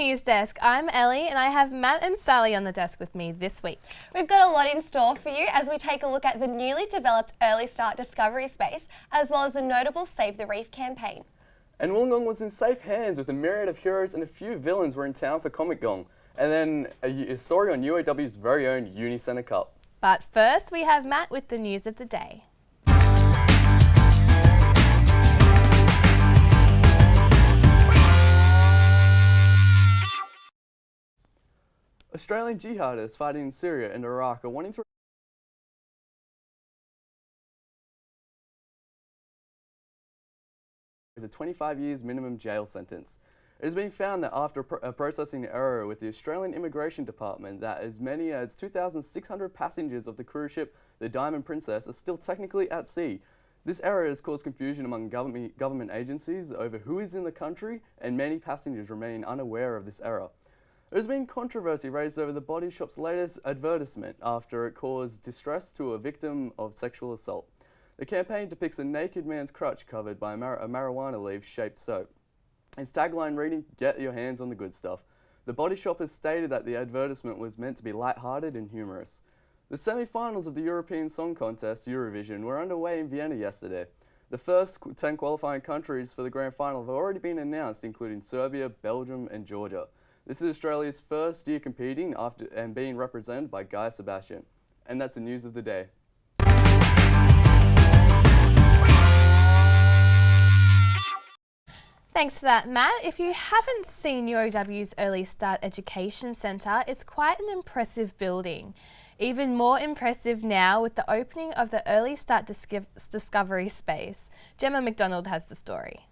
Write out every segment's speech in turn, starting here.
Newsdesk. I'm Ellie and I have Matt and Sally on the desk with me this week. We've got a lot in store for you as we take a look at the newly developed Early Start Discovery Space, as well as the notable Save the Reef campaign. And Wollongong was in safe hands with a myriad of heroes and a few villains were in town for Comic Gong. And then a story on UOW's very own Uni Cup. But first we have Matt with the news of the day. Australian jihadists fighting in Syria and Iraq are wanting to with a 25 years minimum jail sentence. It has been found that after a processing error with the Australian Immigration Department that as many as 2,600 passengers of the cruise ship the Diamond Princess are still technically at sea. This error has caused confusion among government agencies over who is in the country, and many passengers remain unaware of this error. There has been controversy raised over the body shop's latest advertisement after it caused distress to a victim of sexual assault. The campaign depicts a naked man's crotch covered by a marijuana leaf-shaped soap. Its tagline reading, "Get your hands on the good stuff." The body shop has stated that the advertisement was meant to be light-hearted and humorous. The semi-finals of the European Song Contest, Eurovision, were underway in Vienna yesterday. The first 10 qualifying countries for the grand final have already been announced, including Serbia, Belgium and Georgia. This is Australia's first year competing and being represented by Guy Sebastian. And that's the news of the day. Thanks for that, Matt. If you haven't seen UOW's Early Start Education Centre, it's quite an impressive building. Even more impressive now with the opening of the Early Start Discovery Space. Gemma McDonald has the story.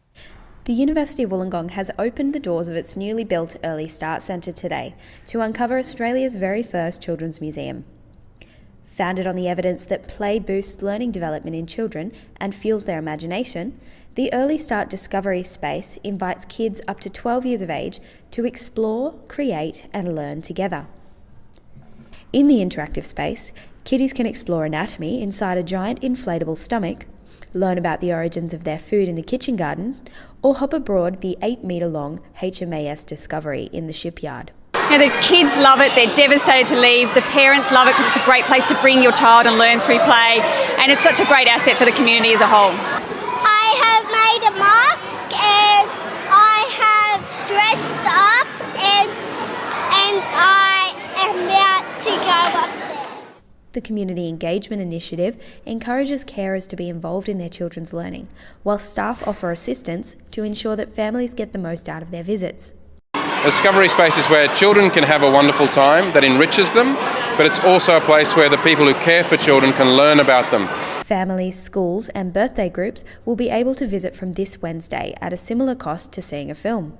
The University of Wollongong has opened the doors of its newly built Early Start Centre today to uncover Australia's very first children's museum. Founded on the evidence that play boosts learning development in children and fuels their imagination, the Early Start Discovery Space invites kids up to 12 years of age to explore, create and learn together. In the interactive space, kiddies can explore anatomy inside a giant inflatable stomach, learn about the origins of their food in the kitchen garden, or hop aboard the 8-metre-long HMAS Discovery in the shipyard. You know, the kids love it, they're devastated to leave, the parents love it because it's a great place to bring your child and learn through play, and it's such a great asset for the community as a whole. I have made a mask and I have dressed up and I am about to go up there. The Community Engagement Initiative encourages carers to be involved in their children's learning, while staff offer assistance to ensure that families get the most out of their visits. Discovery Space is where children can have a wonderful time that enriches them, but it's also a place where the people who care for children can learn about them. Families, schools and birthday groups will be able to visit from this Wednesday at a similar cost to seeing a film.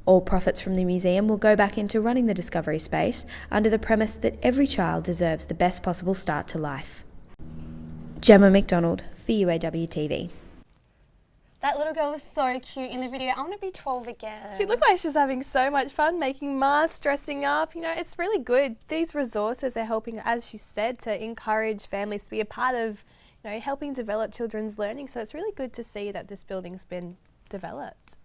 All profits from the museum will go back into running the Discovery Space under the premise that every child deserves the best possible start to life. Gemma McDonald for UOWTV. That little girl was so cute in the video. I want to be 12 again. She looked like she's having so much fun making masks, dressing up. You know, it's really good. These resources are helping, as she said, to encourage families to be a part of, you know, helping develop children's learning. So it's really good to see that this building's been developed.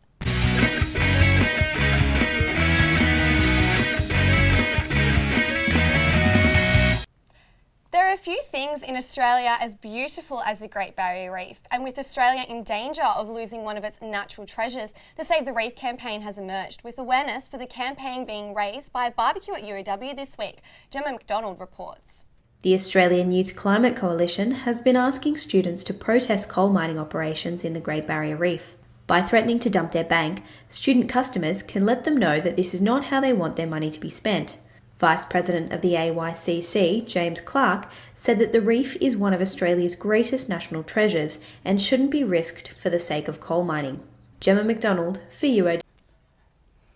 There are a few things in Australia as beautiful as the Great Barrier Reef, and with Australia in danger of losing one of its natural treasures, the Save the Reef campaign has emerged, with awareness for the campaign being raised by a barbecue at UOW this week. Gemma McDonald reports. The Australian Youth Climate Coalition has been asking students to protest coal mining operations in the Great Barrier Reef. By threatening to dump their bank, student customers can let them know that this is not how they want their money to be spent. Vice President of the AYCC, James Clark, said that the reef is one of Australia's greatest national treasures and shouldn't be risked for the sake of coal mining. Gemma McDonald for UOW.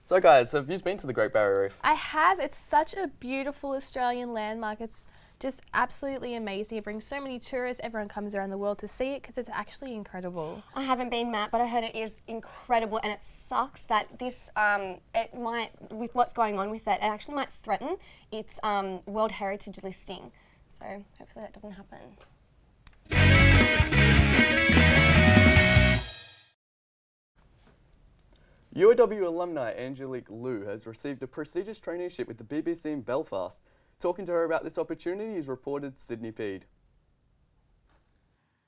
So guys, have you been to the Great Barrier Reef? I have. It's such a beautiful Australian landmark. It's just absolutely amazing. It brings so many tourists. Everyone comes around the world to see it because it's actually incredible. I haven't been, Matt, but I heard it is incredible, and it sucks that this, it might, with what's going on with it actually might threaten its World Heritage listing. So hopefully that doesn't happen. UOW alumni Angelique Liu has received a prestigious traineeship with the BBC in Belfast. Talking to her about this opportunity is reported Sydney Peed.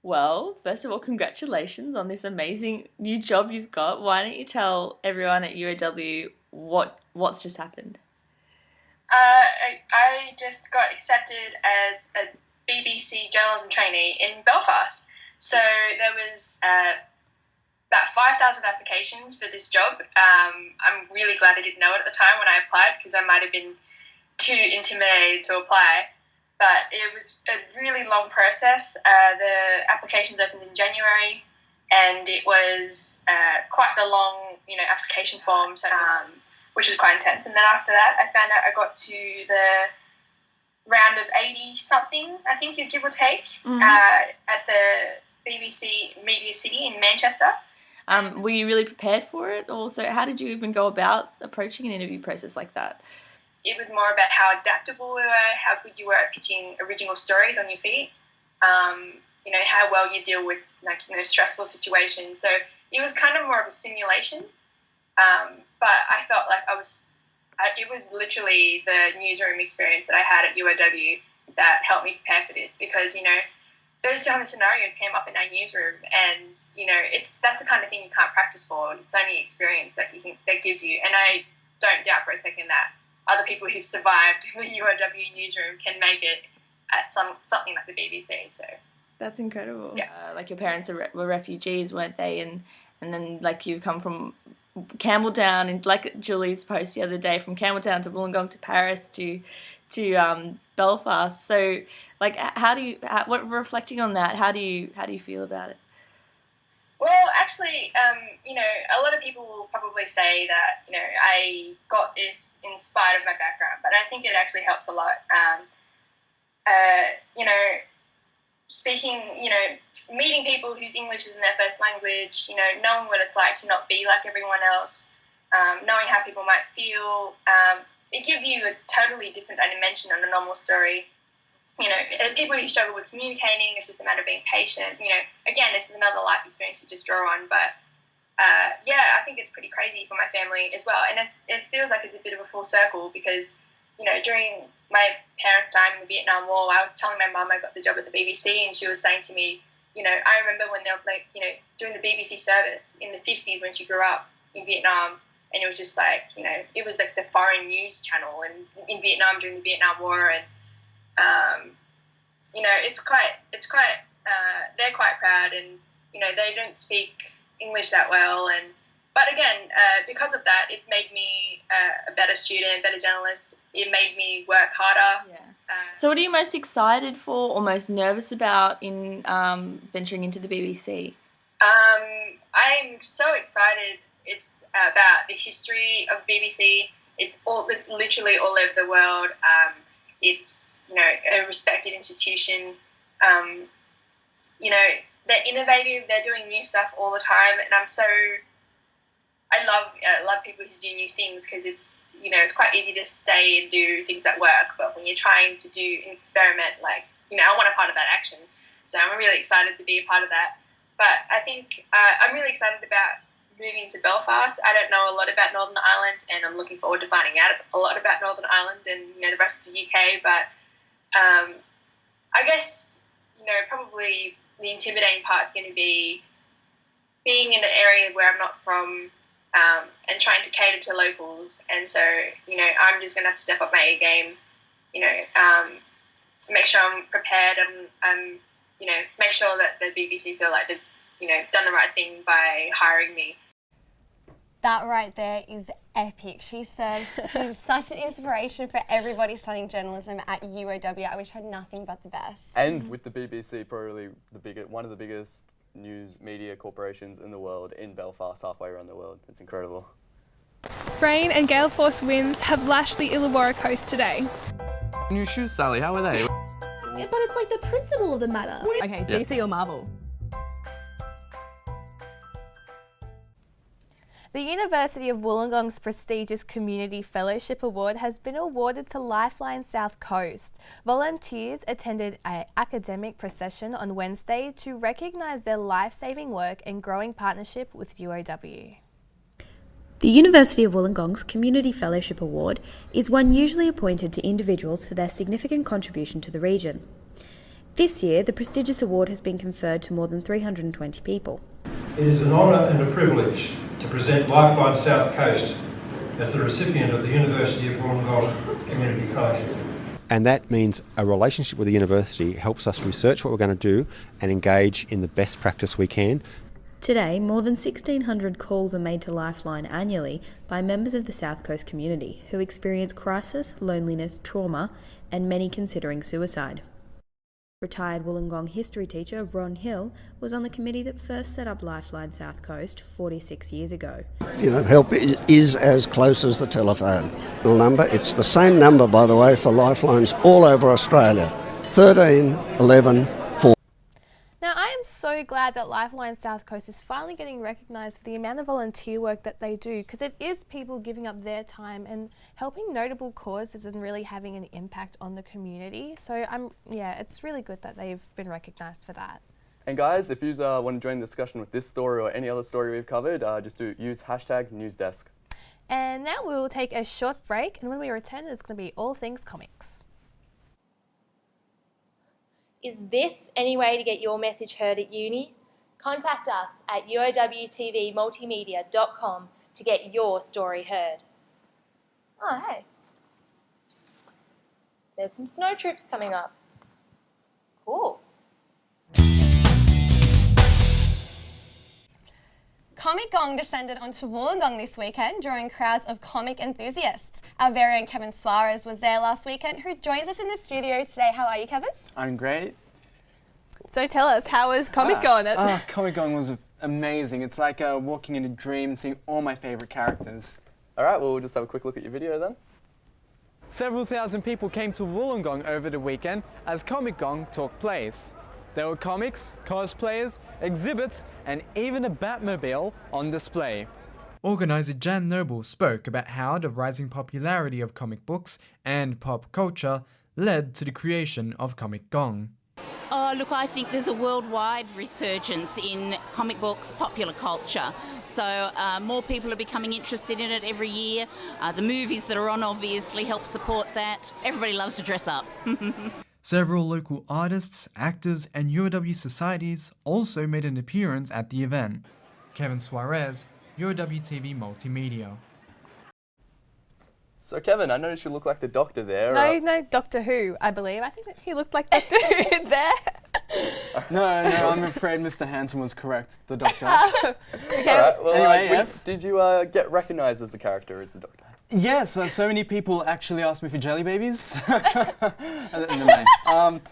Well, first of all, congratulations on this amazing new job you've got. Why don't you tell everyone at UOW what's just happened? I just got accepted as a BBC journalism trainee in Belfast. So there was about 5,000 applications for this job. I'm really glad I didn't know it at the time when I applied, because I might have been too intimidated to apply. But it was a really long process. The applications opened in January, and it was quite the long, application form, so which was quite intense. And then after that, I found out I got to the round of 80-something, I think, give or take, at the BBC Media City in Manchester. Were you really prepared for it? Also, how did you even go about approaching an interview process like that? It was more about how adaptable we were, how good you were at pitching original stories on your feet, how well you deal with stressful situations. So it was kind of more of a simulation, but I felt like it was literally the newsroom experience that I had at UOW that helped me prepare for this, because, those kind of scenarios came up in our newsroom, and, that's the kind of thing you can't practice for. It's only experience that gives you. And I don't doubt for a second that other people who survived the UOW newsroom can make it at something like the BBC. So that's incredible. Yeah. Like your parents were refugees, weren't they? And then like you've come from Campbelltown, and like Julie's post the other day, from Campbelltown to Wollongong to Paris to Belfast. So like, reflecting on that, how do you feel about it? Well, actually, a lot of people will probably say that, I got this in spite of my background, but I think it actually helps a lot. Speaking, meeting people whose English isn't their first language, knowing what it's like to not be like everyone else, knowing how people might feel, it gives you a totally different dimension on a normal story. People who struggle with communicating, it's just a matter of being patient. Again, this is another life experience to just draw on. But, I think it's pretty crazy for my family as well. And it feels like it's a bit of a full circle, because, during my parents' time in the Vietnam War, I was telling my mum I got the job at the BBC, and she was saying to me, I remember when they were, doing the BBC service in the 50s when she grew up in Vietnam. And it was just like, it was like the foreign news channel, and in Vietnam during the Vietnam War. And, they're quite proud, and, they don't speak English that well. But again, because of that, it's made me a better student, better journalist. It made me work harder. Yeah. So what are you most excited for or most nervous about in venturing into the BBC? I'm so excited. It's about the history of BBC. It's literally all over the world. It's, a respected institution. They're innovative. They're doing new stuff all the time, and I love people who do new things, because it's quite easy to stay and do things that work. But when you're trying to do an experiment, I want a part of that action. So I'm really excited to be a part of that. But I think I'm really excited about moving to Belfast. I don't know a lot about Northern Ireland, and I'm looking forward to finding out a lot about Northern Ireland and the rest of the UK. But I guess probably the intimidating part is going to be being in an area where I'm not from, and trying to cater to locals. And so I'm just going to have to step up my A game. Make sure I'm prepared, and make sure that the BBC feel like they've done the right thing by hiring me. That right there is epic. She's such an inspiration for everybody studying journalism at UOW. I wish her nothing but the best. And with the BBC, probably one of the biggest news media corporations in the world, in Belfast, halfway around the world. It's incredible. Rain and gale force winds have lashed the Illawarra coast today. New shoes, Sally, how are they? Yeah, but it's like the principle of the matter. Okay, DC or Marvel? The University of Wollongong's prestigious Community Fellowship Award has been awarded to Lifeline South Coast. Volunteers attended an academic procession on Wednesday to recognise their life-saving work and growing partnership with UOW. The University of Wollongong's Community Fellowship Award is one usually appointed to individuals for their significant contribution to the region. This year, the prestigious award has been conferred to more than 320 people. It is an honour and a privilege to present Lifeline South Coast as the recipient of the University of Wollongong Community Fellowship. And that means a relationship with the university helps us research what we're going to do and engage in the best practice we can. Today, more than 1,600 calls are made to Lifeline annually by members of the South Coast community who experience crisis, loneliness, trauma, and many considering suicide. Retired Wollongong history teacher Ron Hill was on the committee that first set up Lifeline South Coast 46 years ago. Help is as close as the telephone number. It's the same number, by the way, for lifelines all over Australia. 13 11 4. Now, I am so glad that Lifeline South Coast is finally getting recognised for the amount of volunteer work that they do, because it is people giving up their time and helping notable causes and really having an impact on the community. So it's really good that they've been recognised for that. And guys, if you want to join the discussion with this story or any other story we've covered, just use hashtag Newsdesk. And now we will take a short break, and when we return, it's going to be all things comics. Is this any way to get your message heard at uni? Contact us at UOWTVmultimedia.com to get your story heard. Oh, hey. There's some snow troops coming up. Cool. Comic Gong descended onto Wollongong this weekend, drawing crowds of comic enthusiasts. Our very own Kevin Suarez was there last weekend, who joins us in the studio today. How are you, Kevin? I'm great. So tell us, how was Comic Gong? Comic Gong was amazing. It's like walking in a dream and seeing all my favourite characters. Alright, well, we'll just have a quick look at your video then. Several thousand people came to Wollongong over the weekend as Comic Gong took place. There were comics, cosplayers, exhibits, and even a Batmobile on display. Organiser Jan Noble spoke about how the rising popularity of comic books and pop culture led to the creation of Comic Gong. Oh, look, I think there's a worldwide resurgence in comic books, popular culture. So more people are becoming interested in it every year. The movies that are on obviously help support that. Everybody loves to dress up. Several local artists, actors, and UOW societies also made an appearance at the event. Kevin Suarez, UOWTV Multimedia. So Kevin, I noticed you look like the Doctor there. No, Doctor Who, I believe. I think that he looked like Doctor Who there. No, I'm afraid Mr. Hanson was correct, the Doctor. Okay. Alright, well, Anyway, yes. Did you get recognised as the character as the Doctor? Yes, so many people actually asked me for jelly babies.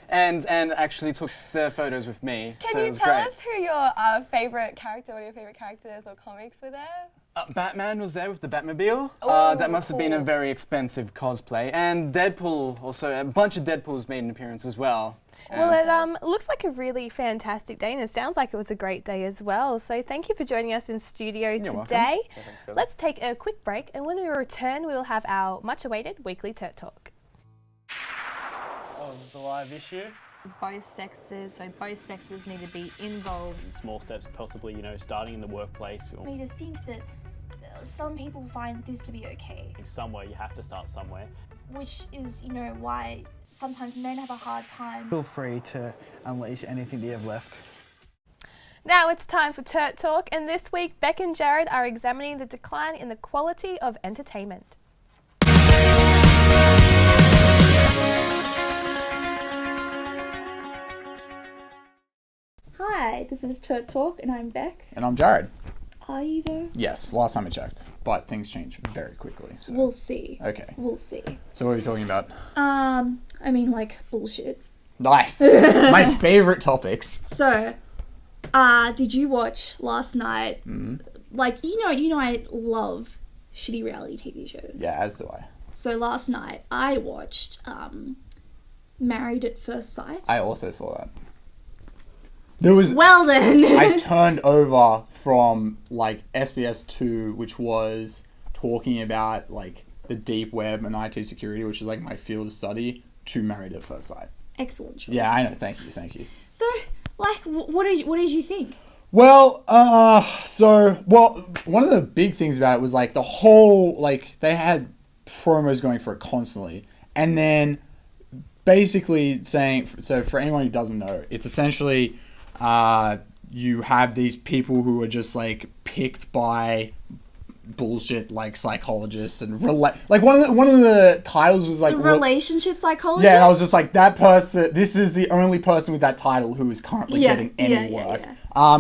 And actually took their photos with me. Can you tell us who your favourite character, one of your favourite characters or comics were there? Batman was there with the Batmobile. Oh, that must have been a very expensive cosplay. And Deadpool, also, a bunch of Deadpools made an appearance as well. Well, it looks like a really fantastic day, and it sounds like it was a great day as well. So thank you for joining us in studio today. Yeah, thanks, Let's take a quick break, and when we return, we will have our much-awaited weekly Turt Talk. Of the live issue. Both sexes need to be involved. Small steps, possibly, starting in the workplace. I mean, to think that some people find this to be okay. Somewhere, you have to start somewhere. Which is, why sometimes men have a hard time. Feel free to unleash anything that you have left. Now it's time for Turt Talk, and this week Beck and Jared are examining the decline in the quality of entertainment. Hi, this is Turt Talk, and I'm Beck. And I'm Jared. Are you though? Yes, last time I checked, but things change very quickly. So. We'll see. Okay. We'll see. So what are you talking about? Bullshit. Nice. My favourite topics. So, did you watch last night? I love shitty reality TV shows. Yeah, as do I. So last night I watched Married at First Sight. I also saw that. Well then. I turned over from SBS 2, which was talking about the deep web and IT security, which is my field of study, to Married at First Sight. Excellent choice. Yeah, I know. Thank you. So, what did you think? Well, one of the big things about it was like the whole, like they had promos going for it constantly. And then basically saying, so for anyone who doesn't know, it's essentially you have these people who are just like picked by bullshit like psychologists and like one of the titles was like the relationship psychologist. Yeah, and I was just like, that person, this is the only person with that title who is currently getting any work.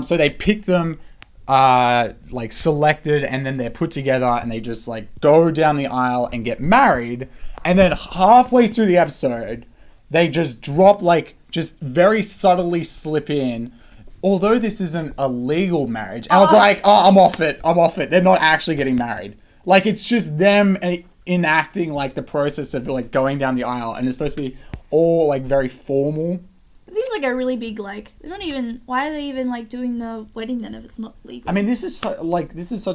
So they pick them, like selected, and then they're put together and they just like go down the aisle and get married. And then halfway through the episode, they just drop, like, just very subtly slip in, although this isn't a legal marriage. And I was like, oh, I'm off it. They're not actually getting married. Like, it's just them enacting, like, the process of, like, going down the aisle. And it's supposed to be all, like, very formal. It seems like a really big, like, they're not even, why are they even, like, doing the wedding then if it's not legal? I mean, this is such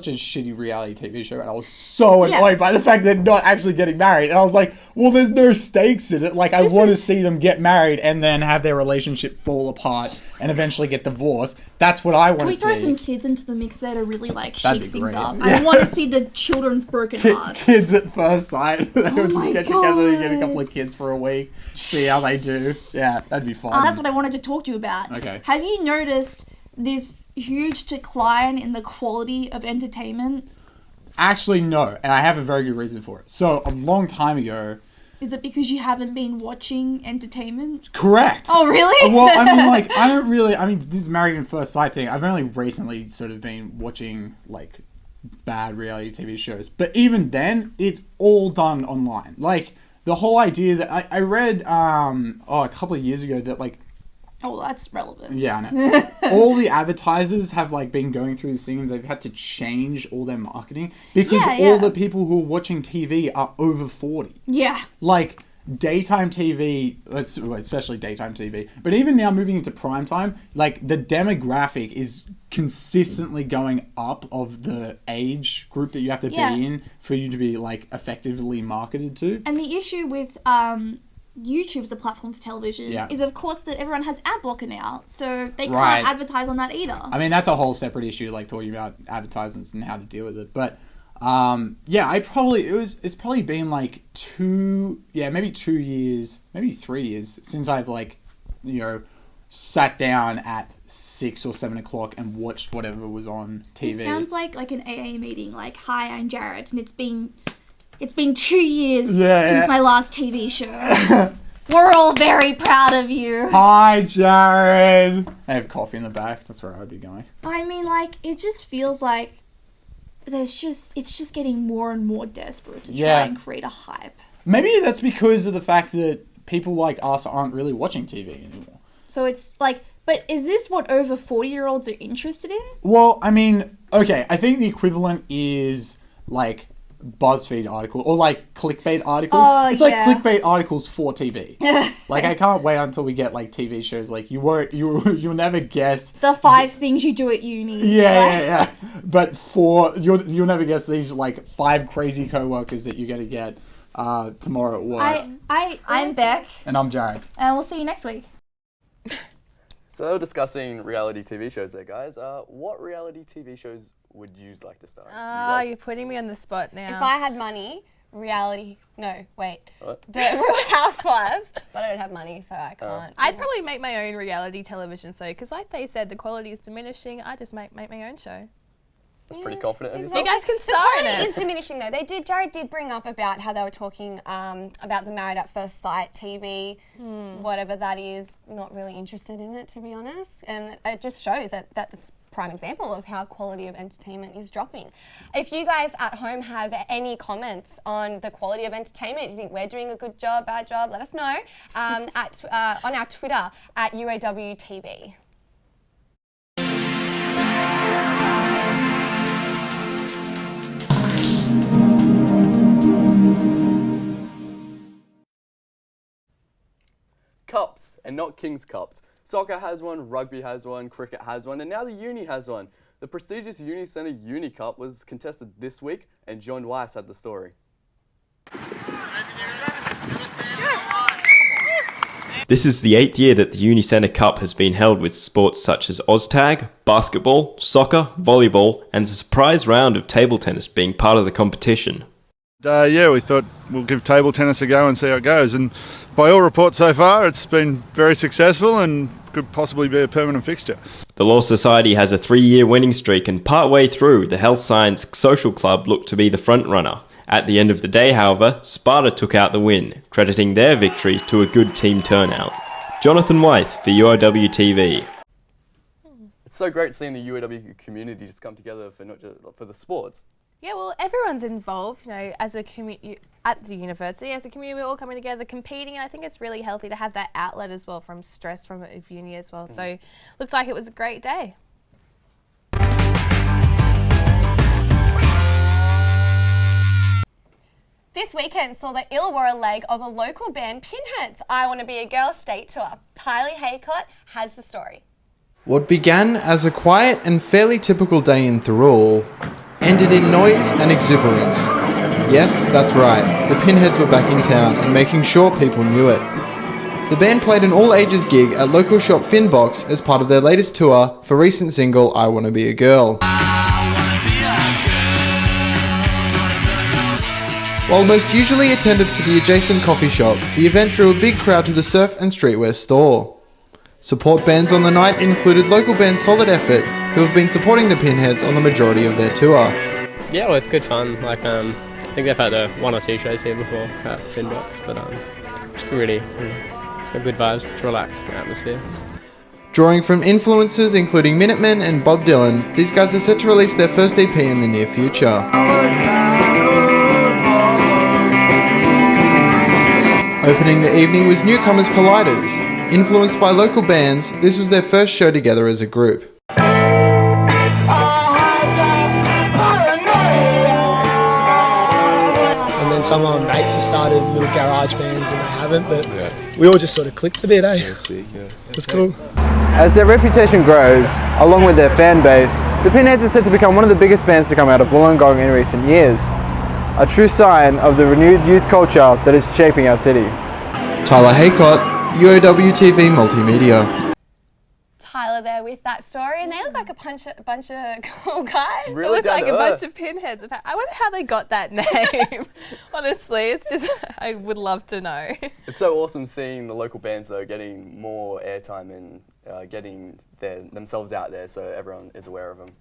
a shitty reality TV show, and I was so annoyed by the fact that they're not actually getting married. And I was like, well, there's no stakes in it. Like, I want to see them get married and then have their relationship fall apart and eventually get divorced. That's what I want to see. Can we throw some kids into the mix there to really, like, That'd shake be things great. up? Yeah. I want to see the children's broken hearts. Kids at first sight. They would just get God. together and get a couple of kids for a week, see how they do. Yeah, that'd be fun. That's what I wanted to talk to you about. Okay. Have you noticed this huge decline in the quality of entertainment? Actually, no, and I have a very good reason for it. So, a long time ago... Is it because you haven't been watching entertainment? Correct. Oh, really? Well, I mean, like, this Married at First Sight thing, I've only recently sort of been watching, like, bad reality TV shows. But even then, it's all done online. Like, the whole idea that I read, a couple of years ago that, like, Oh, that's relevant. yeah, I know. All the advertisers have like been going through this thing and they've had to change all their marketing because all the people who are watching TV are over 40. Yeah. Like daytime TV, especially daytime TV, but even now moving into prime time, like the demographic is consistently going up of the age group that you have to be in for you to be like effectively marketed to. And the issue with YouTube as a platform for television is, of course, that everyone has ad blocker now, so they can't advertise on that either. I mean, that's a whole separate issue, like talking about advertisements and how to deal with it. But it's probably been like 2 years, maybe 3 years since I've like, sat down at 6 or 7 o'clock and watched whatever was on TV. It sounds like an AA meeting. Like, hi, I'm Jared, and it's been 2 years since my last TV show. We're all very proud of you. Hi, Jared. I have coffee in the back. That's where I would be going. I mean, like, it just feels like it's just getting more and more desperate to try and create a hype. Maybe that's because of the fact that people like us aren't really watching TV anymore. So it's like, but is this what over 40-year-olds are interested in? Well, I mean, okay, I think the equivalent is like BuzzFeed article or like clickbait articles. It's like clickbait articles for TV. Like I can't wait until we get like TV shows like you'll never guess the 5 things you do at uni. Yeah. But you'll never guess these like 5 crazy coworkers that you're gonna get tomorrow at work. I'm Beck. And I'm Jared. And we'll see you next week. So discussing reality TV shows there, guys. What reality TV shows would you like to star in? You're putting me on the spot now. If I had money, The Real Housewives, but I don't have money, so I can't. I'd probably make my own reality television show, because like they said, the quality is diminishing. I just make my own show. That's pretty confident of So yourself. you guys can The star in quality it. is diminishing though. Jared did bring up about how they were talking about the Married at First Sight TV, whatever that is. Not really interested in it, to be honest. And it just shows that that's a prime example of how quality of entertainment is dropping. If you guys at home have any comments on the quality of entertainment, do you think we're doing a good job, bad job, let us know on our Twitter at UOWTV. Cups, and not King's Cups. Soccer has one, rugby has one, cricket has one, and now the uni has one. The prestigious Uni Centre Uni Cup was contested this week, and John Weiss had the story. This is the 8th year that the Uni Cup has been held with sports such as OzTag, basketball, soccer, volleyball, and a surprise round of table tennis being part of the competition. Yeah, we thought we'll give table tennis a go and see how it goes. And by all reports so far, it's been very successful and could possibly be a permanent fixture. The Law Society has a 3-year winning streak, and partway through, the Health Science Social Club looked to be the front runner. At the end of the day, however, Sparta took out the win, crediting their victory to a good team turnout. Jonathan Weiss for UOWTV. It's so great seeing the UOW community just come together for not just for the sports. Yeah, well, everyone's involved, you know, as a community at the university, as a community, we're all coming together, competing, and I think it's really healthy to have that outlet as well from stress from uni as well. So, looks like it was a great day. This weekend saw the Illawarra leg of a local band, Pinheads' I Want to Be a Girl state tour. Tyler Haycott has the story. What began as a quiet and fairly typical day in Thirroul ended in noise and exuberance. Yes, that's right, the Pinheads were back in town and making sure people knew it. The band played an all-ages gig at local shop Finbox as part of their latest tour for recent single I Want to Be a Girl. While most usually attended for the adjacent coffee shop, the event drew a big crowd to the surf and streetwear store. Support bands on the night included local band Solid Effort, who have been supporting the Pinheads on the majority of their tour. Yeah, well, it's good fun. Like, I think they've had 1 or 2 shows here before at Finbox, but it's really, it's got good vibes, it's relaxed atmosphere. Drawing from influences including Minutemen and Bob Dylan, these guys are set to release their first EP in the near future. Opening the evening was newcomers Colliders. Influenced by local bands, this was their first show together as a group. And then some of my mates have started little garage bands and they haven't, but we all just sort of clicked a bit, eh? Yeah, sick, yeah. It's cool. As their reputation grows, along with their fan base, the Pinheads are set to become one of the biggest bands to come out of Wollongong in recent years. A true sign of the renewed youth culture that is shaping our city. Tyler Haycott, UOWTV Multimedia. Tyler there with that story, and they look like a bunch of cool guys. Really they look like a bunch of Pinheads. I wonder how they got that name. Honestly, it's just, I would love to know. It's so awesome seeing the local bands though getting more airtime and getting themselves out there so everyone is aware of them.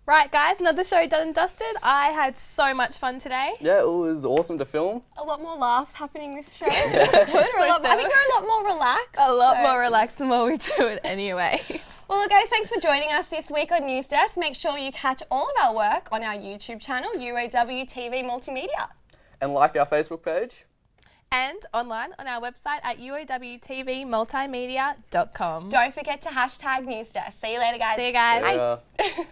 Right, guys, another show done and dusted. I had so much fun today. Yeah, it was awesome to film. A lot more laughs happening this show. I think we're a lot more relaxed. A lot more relaxed than what we do it anyways. Well, look, guys, thanks for joining us this week on Newsdesk. Make sure you catch all of our work on our YouTube channel, UOWTV Multimedia. And like our Facebook page. And online on our website at uowtvmultimedia.com. Don't forget to #Newsdesk. See you later, guys. See you guys. Bye.